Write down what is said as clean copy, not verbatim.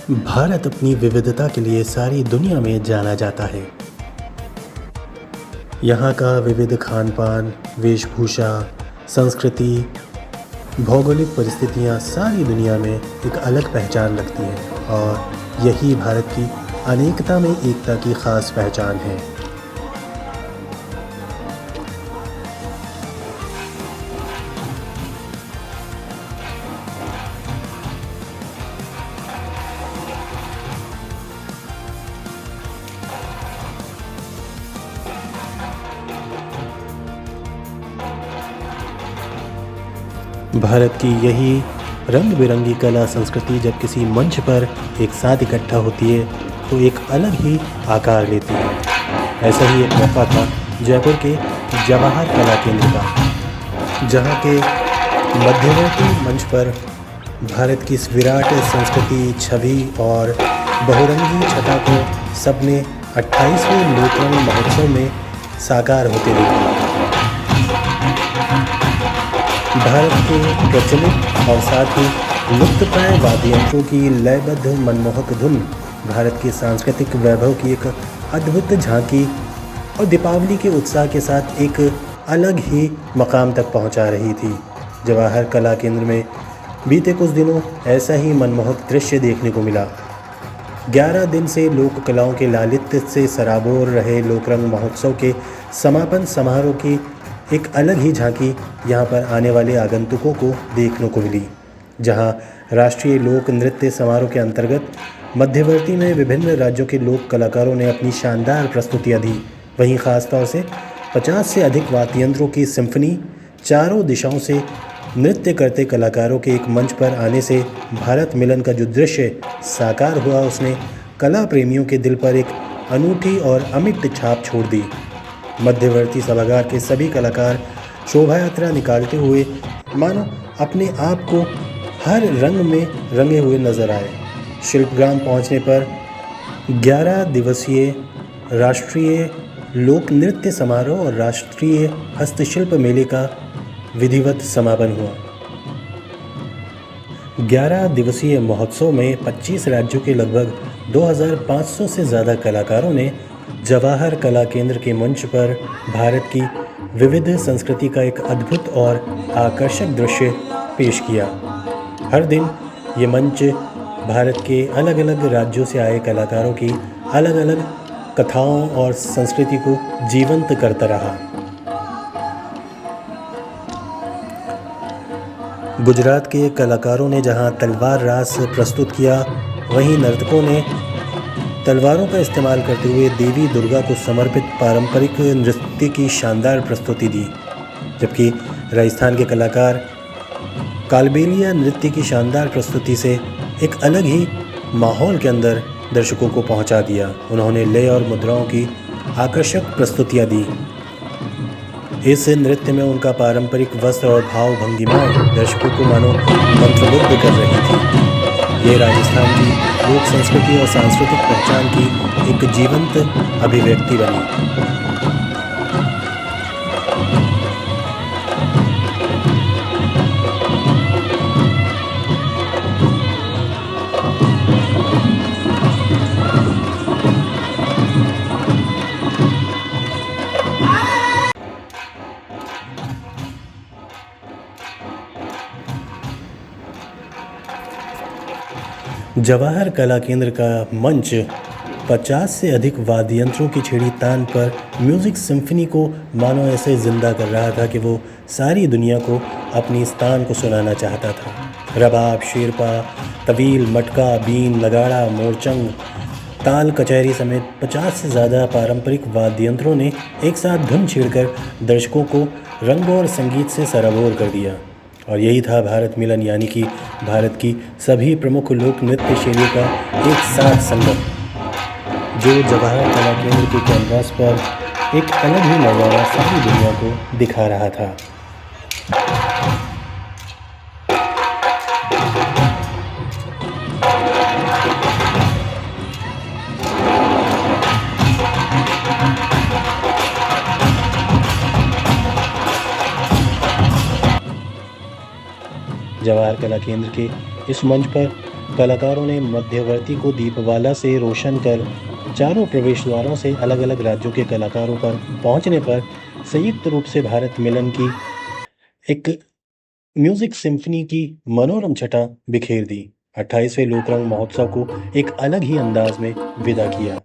भारत अपनी विविधता के लिए सारी दुनिया में जाना जाता है। यहाँ का विविध खान पान, वेशभूषा, संस्कृति, भौगोलिक परिस्थितियाँ सारी दुनिया में एक अलग पहचान रखती हैं और यही भारत की अनेकता में एकता की ख़ास पहचान है। भारत की यही रंग बिरंगी कला संस्कृति जब किसी मंच पर एक साथ इकट्ठा होती है तो एक अलग ही आकार लेती है। ऐसा ही एक मौका था जयपुर के जवाहर कला केंद्र का, जहाँ के मध्यवर्ती मंच पर भारत की इस विराट संस्कृति, छवि और बहुरंगी छटा को सबने 28वें लोकरंग महोत्सव में साकार होते देखा। भारत के प्रचलित और साथ ही लुप्तप्राय वाद्य यंत्रों की लयबद्ध मनमोहक धुन भारत के सांस्कृतिक वैभव की एक अद्भुत झांकी और दीपावली के उत्साह के साथ एक अलग ही मकाम तक पहुंचा रही थी। जवाहर कला केंद्र में बीते कुछ दिनों ऐसा ही मनमोहक दृश्य देखने को मिला। 11 दिन से लोक कलाओं के लालित्य से सराबोर रहे लोकरंग महोत्सव के समापन समारोह की एक अलग ही झांकी यहाँ पर आने वाले आगंतुकों को देखने को मिली, जहाँ राष्ट्रीय लोक नृत्य समारोह के अंतर्गत मध्यवर्ती में विभिन्न राज्यों के लोक कलाकारों ने अपनी शानदार प्रस्तुतियाँ दी। वहीं ख़ास तौर से 50 से अधिक वाद्य यंत्रों की सिम्फनी, चारों दिशाओं से नृत्य करते कलाकारों के एक मंच पर आने से भारत मिलन का जो दृश्य साकार हुआ, उसने कला प्रेमियों के दिल पर एक अनूठी और अमिट छाप छोड़ दी। मध्यवर्ती सभागार के सभी कलाकार शोभा यात्रा निकालते हुए मानो अपने आप को हर रंग में रंगे हुए नजर आए। शिल्पग्राम पहुंचने पर 11 दिवसीय राष्ट्रीय लोक नृत्य समारोह और राष्ट्रीय हस्तशिल्प मेले का विधिवत समापन हुआ। 11 दिवसीय महोत्सव में 25 राज्यों के लगभग 2500 से ज़्यादा कलाकारों ने जवाहर कला केंद्र के मंच पर भारत की विविध संस्कृति का एक अद्भुत और आकर्षक दृश्य पेश किया। हर दिन ये मंच भारत के अलग अलग राज्यों से आए कलाकारों की अलग अलग कथाओं और संस्कृति को जीवंत करता रहा। गुजरात के कलाकारों ने जहां तलवार रास प्रस्तुत किया, वहीं नर्तकों ने तलवारों का इस्तेमाल करते हुए देवी दुर्गा को समर्पित पारंपरिक नृत्य की शानदार प्रस्तुति दी, जबकि राजस्थान के कलाकार कालबेलिया नृत्य की शानदार प्रस्तुति से एक अलग ही माहौल के अंदर दर्शकों को पहुंचा दिया। उन्होंने लय और मुद्राओं की आकर्षक प्रस्तुतियां दी। इस नृत्य में उनका पारंपरिक वस्त्र और भाव भंगिमाएं दर्शकों को मानो मंत्रमुग्ध कर रही थी। ये राजस्थान की लोक संस्कृति और सांस्कृतिक पहचान की एक जीवंत अभिव्यक्ति बनी। जवाहर कला केंद्र का मंच 50 से अधिक वाद्य यंत्रों की छेड़ी तान पर म्यूज़िक सिम्फनी को मानो ऐसे जिंदा कर रहा था कि वो सारी दुनिया को अपनी इस तान को सुनाना चाहता था। रबाब, शेरपा, तबील, मटका, बीन, नगाड़ा, मोरचंग, ताल, कचहरी समेत 50 से ज़्यादा पारंपरिक वाद्य यंत्रों ने एक साथ धुन छेड़कर दर्शकों को रंग और संगीत से सराबोर कर दिया। और यही था भारत मिलन, यानी कि भारत की सभी प्रमुख लोक नृत्य शैलियों का एक साथ संगम, जो जवाहर कला केंद्र के कैनवास पर एक अलग ही नज़ारा सारी दुनिया को दिखा रहा था। जवाहर कला केंद्र के इस मंच पर कलाकारों ने मध्यवर्ती को दीपवाला से रोशन कर चारों प्रवेश द्वारों से अलग अलग राज्यों के कलाकारों पर पहुंचने पर संयुक्त रूप से भारत मिलन की एक म्यूजिक सिम्फनी की मनोरम छटा बिखेर दी। 28वें लोकरंग महोत्सव को एक अलग ही अंदाज में विदा किया।